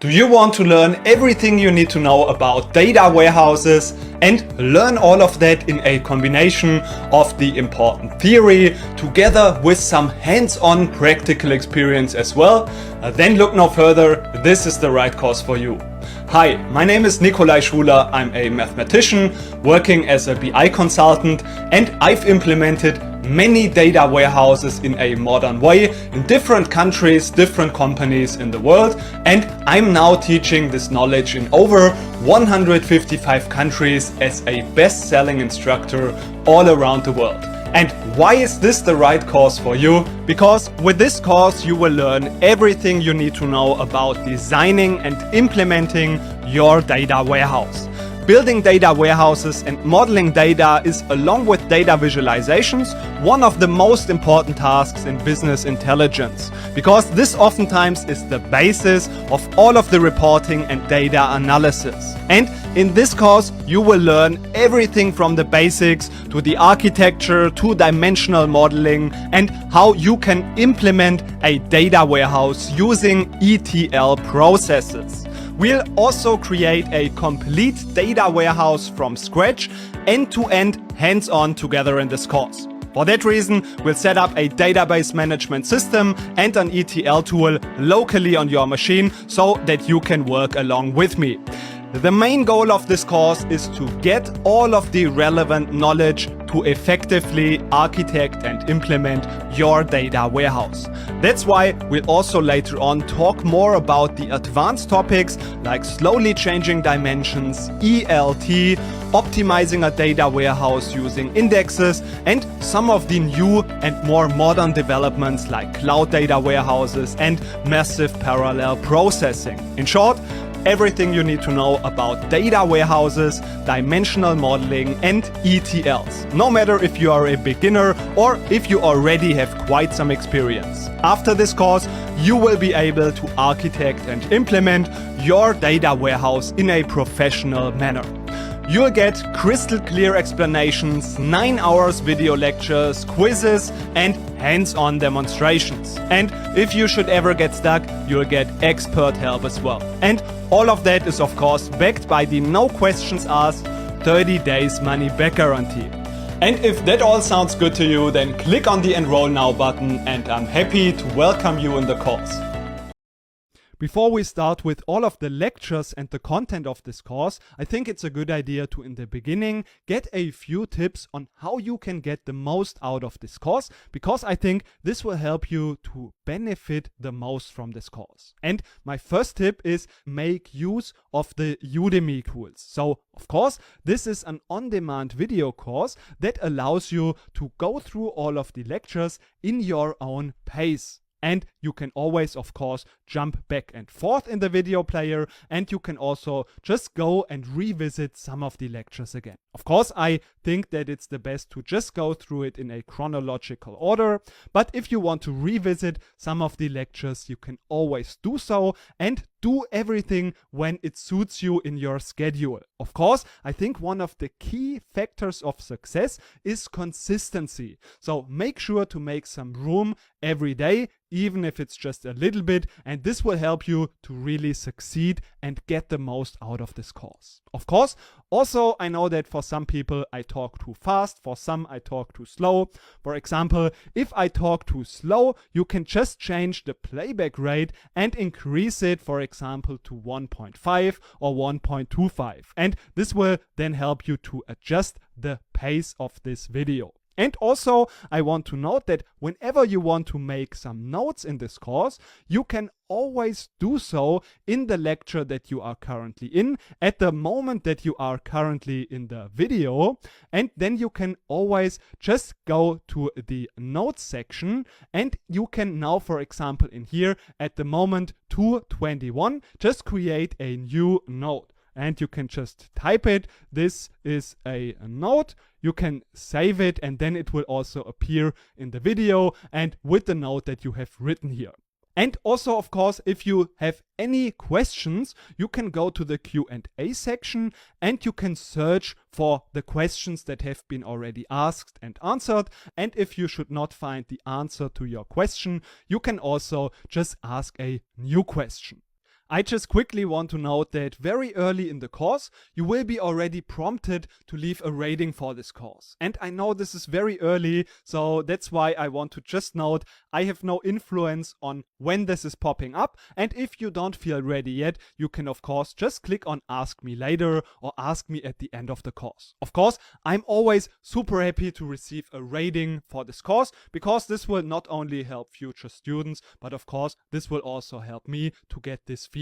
Do you want to learn everything you need to know about data warehouses and learn all of that in a combination of the important theory together with some hands-on practical experience as well? Then look no further, this is the right course for you. Hi, my name is Nikolai Schuler. I'm a mathematician working as a BI consultant, and I've implemented many data warehouses in a modern way in different countries, different companies in the world, and I'm now teaching this knowledge in over 155 countries as a best-selling instructor all around the world. And why is this the right course for you? Because with this course you will learn everything you need to know about designing and implementing your data warehouse. Building data warehouses and modeling data is, along with data visualizations, one of the most important tasks in business intelligence, because this oftentimes is the basis of all of the reporting and data analysis. And in this course, you will learn everything from the basics to the architecture to dimensional modeling and how you can implement a data warehouse using ETL processes. We'll also create a complete data warehouse from scratch, end-to-end, hands-on together in this course. For that reason, we'll set up a database management system and an ETL tool locally on your machine so that you can work along with me. The main goal of this course is to get all of the relevant knowledge to effectively architect and implement your data warehouse. That's why we'll also later on talk more about the advanced topics like slowly changing dimensions, ELT, optimizing a data warehouse using indexes, and some of the new and more modern developments like cloud data warehouses and massive parallel processing. In short, everything you need to know about data warehouses, dimensional modeling, and ETLs, no matter if you are a beginner or if you already have quite some experience. After this course, you will be able to architect and implement your data warehouse in a professional manner. You'll get crystal clear explanations, 9 hours video lectures, quizzes, and hands-on demonstrations. And if you should ever get stuck, you'll get expert help as well. And all of that is of course backed by the no questions asked 30 days money back guarantee. And if that all sounds good to you, then click on the Enroll Now button and I'm happy to welcome you in the course. Before we start with all of the lectures and the content of this course, I think it's a good idea to, in the beginning, get a few tips on how you can get the most out of this course, because I think this will help you to benefit the most from this course. And my first tip is make use of the Udemy tools. So, of course, this is an on-demand video course that allows you to go through all of the lectures in your own pace. And you can always, of course, jump back and forth in the video player, and you can also just go and revisit some of the lectures again. Of course, I think that it's the best to just go through it in a chronological order, but if you want to revisit some of the lectures, you can always do so and do everything when it suits you in your schedule. Of course, I think one of the key factors of success is consistency. So make sure to make some room every day, even if it's just a little bit, and this will help you to really succeed and get the most out of this course. Of course, also I know that for some people I talk too fast, for some I talk too slow. For example, if I talk too slow, you can just change the playback rate and increase it, for example, to 1.5 or 1.25. And this will then help you to adjust the pace of this video. And also, I want to note that whenever you want to make some notes in this course, you can always do so in the lecture that you are currently in, at the moment that you are currently in the video. And then you can always just go to the notes section, and you can now, for example, in here at the moment 2:21, just create a new note. And you can just type it. This is a note. You can save it, and then it will also appear in the video and with the note that you have written here. And also, of course, if you have any questions, you can go to the Q&A section and you can search for the questions that have been already asked and answered. And if you should not find the answer to your question, you can also just ask a new question. I just quickly want to note that very early in the course, you will be already prompted to leave a rating for this course. And I know this is very early, so that's why I want to just note I have no influence on when this is popping up. And if you don't feel ready yet, you can of course just click on Ask Me Later or Ask Me at the end of the course. Of course, I'm always super happy to receive a rating for this course, because this will not only help future students, but of course this will also help me to get this feedback.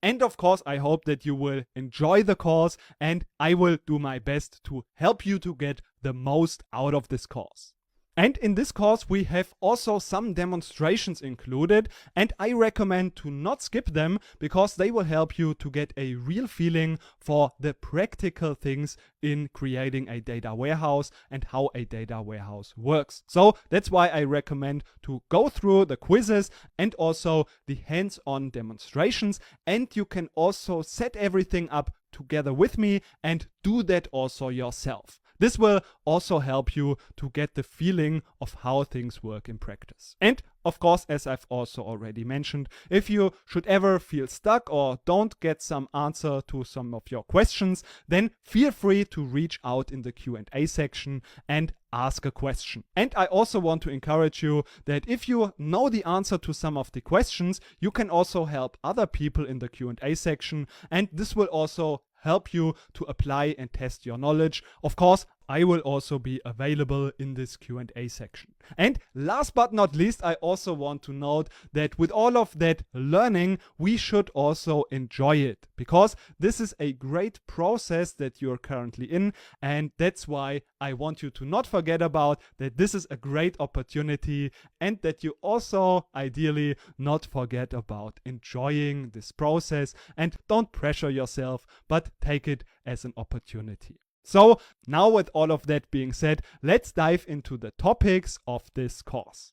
And of course, I hope that you will enjoy the course, and I will do my best to help you to get the most out of this course. And in this course, we have also some demonstrations included, and I recommend to not skip them, because they will help you to get a real feeling for the practical things in creating a data warehouse and how a data warehouse works. So that's why I recommend to go through the quizzes and also the hands-on demonstrations, and you can also set everything up together with me and do that also yourself. This will also help you to get the feeling of how things work in practice. And of course, as I've also already mentioned, if you should ever feel stuck or don't get some answer to some of your questions, then feel free to reach out in the Q&A section and ask a question. And I also want to encourage you that if you know the answer to some of the questions, you can also help other people in the Q&A section, and this will also help you to apply and test your knowledge. Of course, I will also be available in this Q&A section. And last but not least, I also want to note that with all of that learning, we should also enjoy it, because this is a great process that you're currently in, and that's why I want you to not forget about that this is a great opportunity, and that you also ideally not forget about enjoying this process, and don't pressure yourself, but take it as an opportunity. So now, with all of that being said, let's dive into the topics of this course.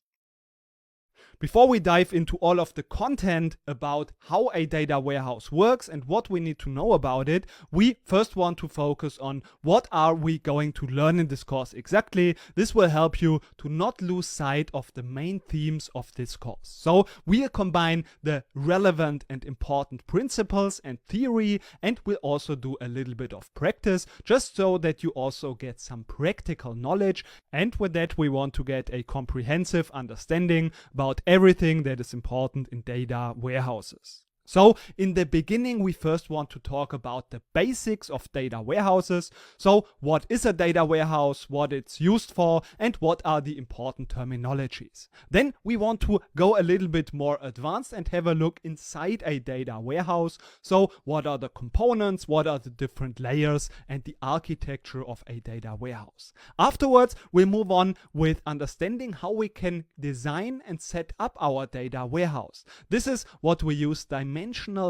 Before we dive into all of the content about how a data warehouse works and what we need to know about it, we first want to focus on what are we going to learn in this course exactly. This will help you to not lose sight of the main themes of this course. So we'll combine the relevant and important principles and theory, and we'll also do a little bit of practice, just so that you also get some practical knowledge. And with that, we want to get a comprehensive understanding about everything that is important in data warehouses. So in the beginning, we first want to talk about the basics of data warehouses. So what is a data warehouse, what it's used for, and what are the important terminologies. Then we want to go a little bit more advanced and have a look inside a data warehouse. So what are the components, what are the different layers, and the architecture of a data warehouse. Afterwards, we'll move on with understanding how we can design and set up our data warehouse. This is what we use dimensional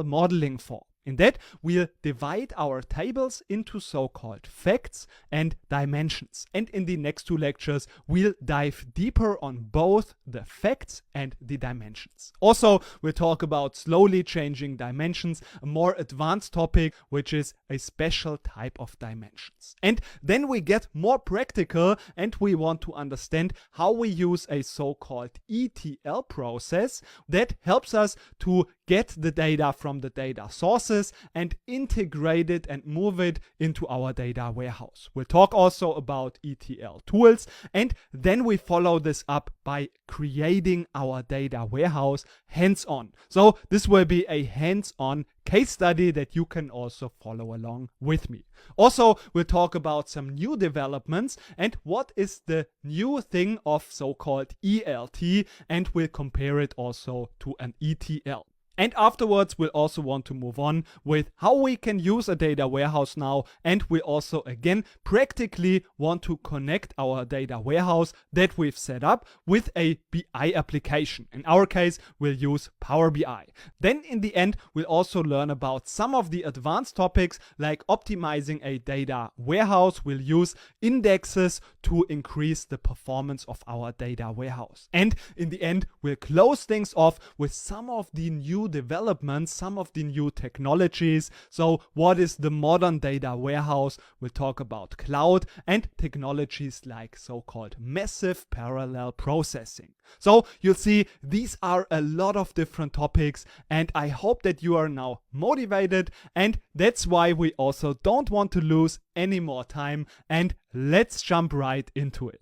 modeling for. In that, we'll divide our tables into so-called facts and dimensions. And in the next two lectures, we'll dive deeper on both the facts and the dimensions. Also, we'll talk about slowly changing dimensions, a more advanced topic, which is a special type of dimensions. And then we get more practical, and we want to understand how we use a so-called ETL process that helps us to get the data from the data sources and integrate it and move it into our data warehouse. We'll talk also about ETL tools, and then we follow this up by creating our data warehouse hands-on. So this will be a hands-on case study that you can also follow along with me. Also, we'll talk about some new developments and what is the new thing of so-called ELT, and we'll compare it also to an ETL. And afterwards, we'll also want to move on with how we can use a data warehouse now, and we also again practically want to connect our data warehouse that we've set up with a BI application. In our case, we'll use Power BI. Then in the end, we'll also learn about some of the advanced topics like optimizing a data warehouse. We'll use indexes to increase the performance of our data warehouse. And in the end, we'll close things off with some of the new new developments, some of the new technologies. So what is the modern data warehouse? We'll talk about cloud and technologies like so-called massive parallel processing. So you'll see these are a lot of different topics, and I hope that you are now motivated, and that's why we also don't want to lose any more time, and let's jump right into it.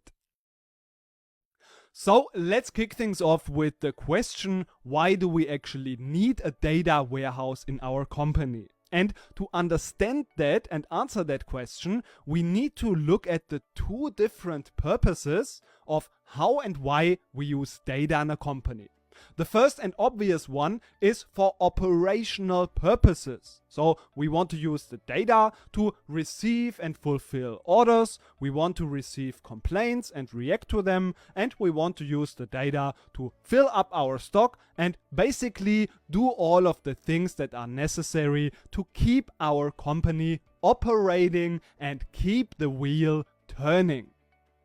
So let's kick things off with the question, why do we actually need a data warehouse in our company? And to understand that and answer that question, we need to look at the two different purposes of how and why we use data in a company. The first and obvious one is for operational purposes. So we want to use the data to receive and fulfill orders, we want to receive complaints and react to them, and we want to use the data to fill up our stock and basically do all of the things that are necessary to keep our company operating and keep the wheel turning.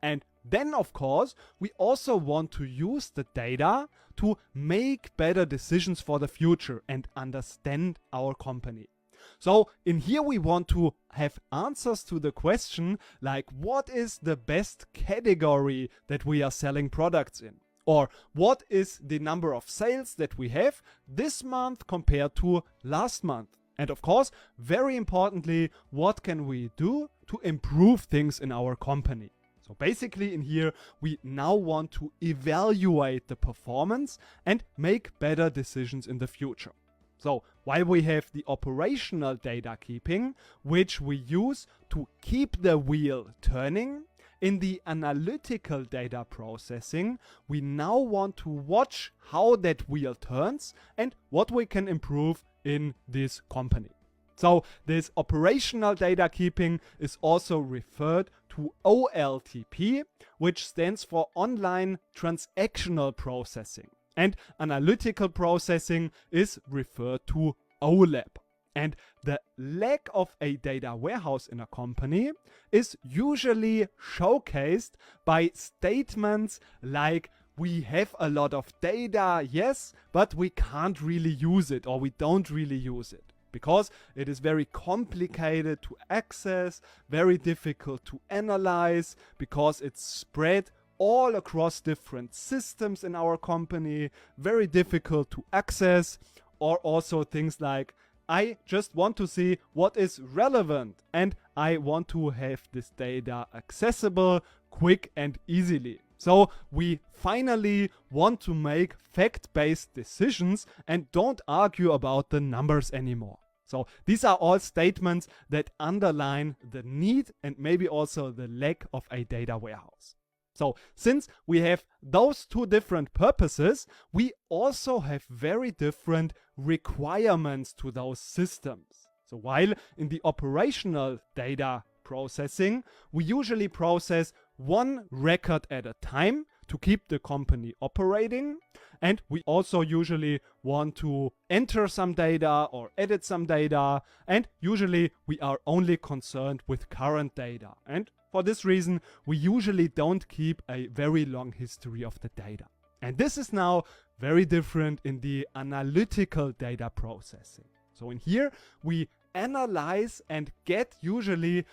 And then, of course, we also want to use the data to make better decisions for the future and understand our company. So in here we want to have answers to the question like, what is the best category that we are selling products in? Or what is the number of sales that we have this month compared to last month? And of course, very importantly, what can we do to improve things in our company? So basically in here, we now want to evaluate the performance and make better decisions in the future. So while we have the operational data keeping, which we use to keep the wheel turning, in the analytical data processing, we now want to watch how that wheel turns and what we can improve in this company. So this operational data keeping is also referred to OLTP, which stands for online transactional processing. And analytical processing is referred to OLAP. And the lack of a data warehouse in a company is usually showcased by statements like, we have a lot of data, yes, but we can't really use it, or we don't really use it. Because it is very complicated to access, very difficult to analyze, because it's spread all across different systems in our company, very difficult to access, or also things like, I just want to see what is relevant and I want to have this data accessible, quick and easily. So we finally want to make fact-based decisions and don't argue about the numbers anymore. So these are all statements that underline the need and maybe also the lack of a data warehouse. So since we have those two different purposes, we also have very different requirements to those systems. So while in the operational data processing, we usually process one record at a time to keep the company operating, and we also usually want to enter some data or edit some data, and usually we are only concerned with current data. And for this reason, we usually don't keep a very long history of the data. And this is now very different in the analytical data processing. So in here, we analyze and get usually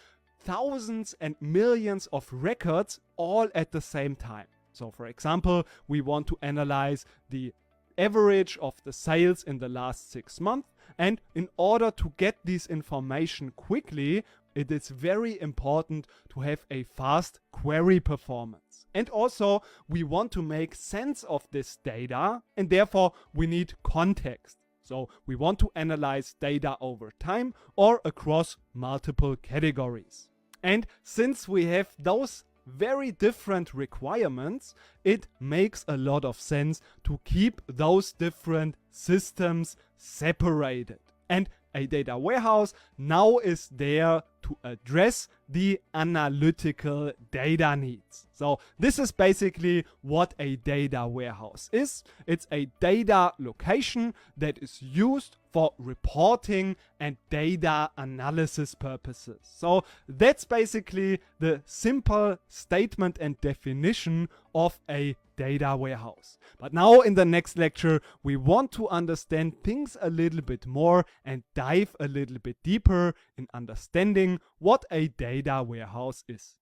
thousands and millions of records all at the same time. So for example, we want to analyze the average of the sales in the last 6 months. And in order to get this information quickly, it is very important to have a fast query performance. And also, we want to make sense of this data, and therefore we need context. So we want to analyze data over time or across multiple categories. And since we have those very different requirements, it makes a lot of sense to keep those different systems separated. And a data warehouse now is there to address the analytical data needs. So this is basically what a data warehouse is. It's a data location that is used for reporting and data analysis purposes. So that's basically the simple statement and definition of a data warehouse. But now in the next lecture, we want to understand things a little bit more and dive a little bit deeper in understanding what a data warehouse is.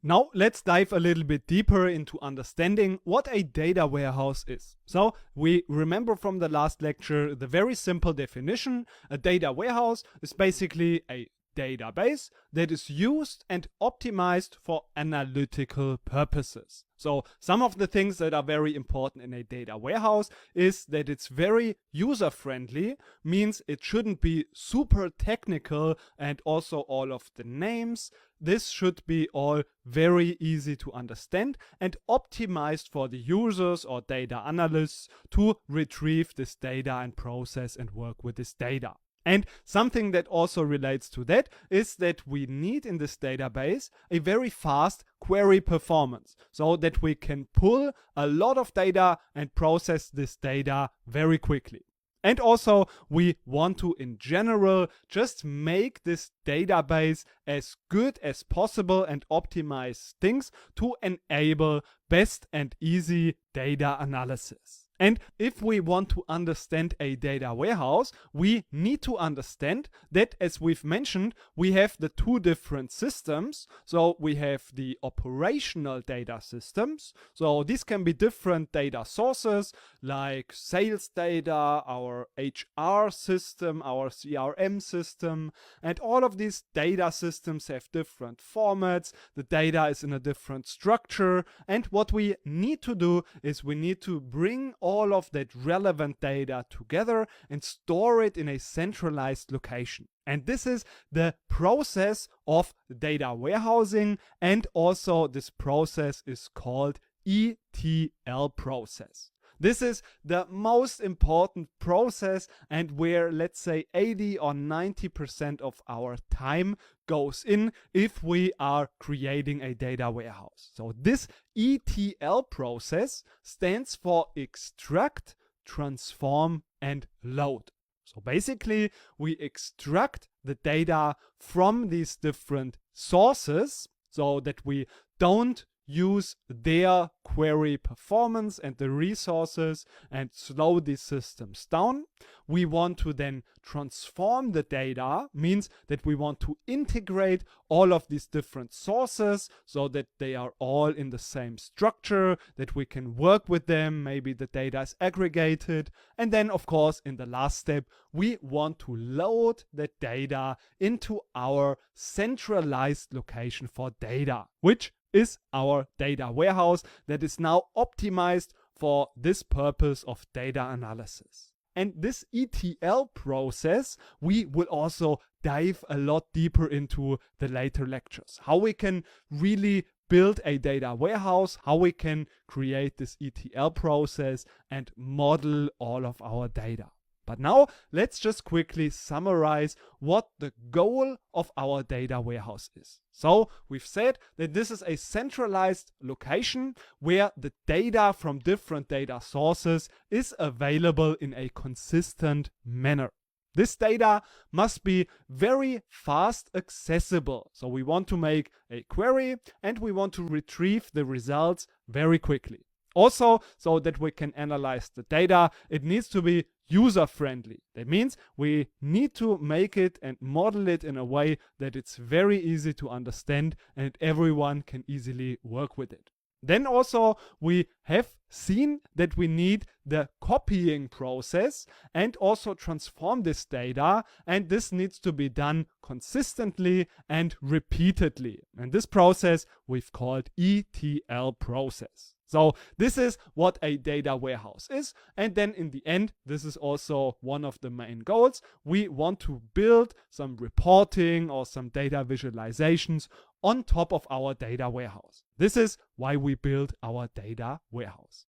Now let's dive a little bit deeper into understanding what a data warehouse is. So we remember from the last lecture the very simple definition. A data warehouse is basically a database that is used and optimized for analytical purposes. So some of the things that are very important in a data warehouse is that it's very user-friendly, means it shouldn't be super technical, and also all of the names. This should be all very easy to understand and optimized for the users or data analysts to retrieve this data and process and work with this data. And something that also relates to that is that we need in this database a very fast query performance so that we can pull a lot of data and process this data very quickly. And also we want to, in general, just make this database as good as possible and optimize things to enable best and easy data analysis. And if we want to understand a data warehouse, we need to understand that, as we've mentioned, we have the two different systems. So we have the operational data systems. So these can be different data sources like sales data, our HR system, our CRM system, and all of these data systems have different formats. The data is in a different structure. And what we need to do is we need to bring all of that relevant data together and store it in a centralized location. And this is the process of data warehousing, and also this process is called ETL process. This is the most important process, and where, let's say, 80 or 90% of our time goes in if we are creating a data warehouse. So this ETL process stands for extract, transform, and load. So basically, we extract the data from these different sources so that we don't use their query performance and the resources and slow these systems down. We want to then transform the data, means that we want to integrate all of these different sources so that they are all in the same structure, that we can work with them, maybe the data is aggregated. And then, of course, in the last step, we want to load the data into our centralized location for data, which is our data warehouse that is now optimized for this purpose of data analysis. And this ETL process, we will also dive a lot deeper into the later lectures. How we can really build a data warehouse, how we can create this ETL process and model all of our data. But now let's just quickly summarize what the goal of our data warehouse is. So we've said that this is a centralized location where the data from different data sources is available in a consistent manner. This data must be very fast accessible. So we want to make a query and we want to retrieve the results very quickly. Also, so that we can analyze the data, it needs to be user-friendly. That means we need to make it and model it in a way that it's very easy to understand and everyone can easily work with it. Then also we have seen that we need the copying process and also transform this data, and this needs to be done consistently and repeatedly. And this process we've called ETL process. So this is what a data warehouse is. And then in the end, this is also one of the main goals. We want to build some reporting or some data visualizations on top of our data warehouse. This is why we build our data warehouse.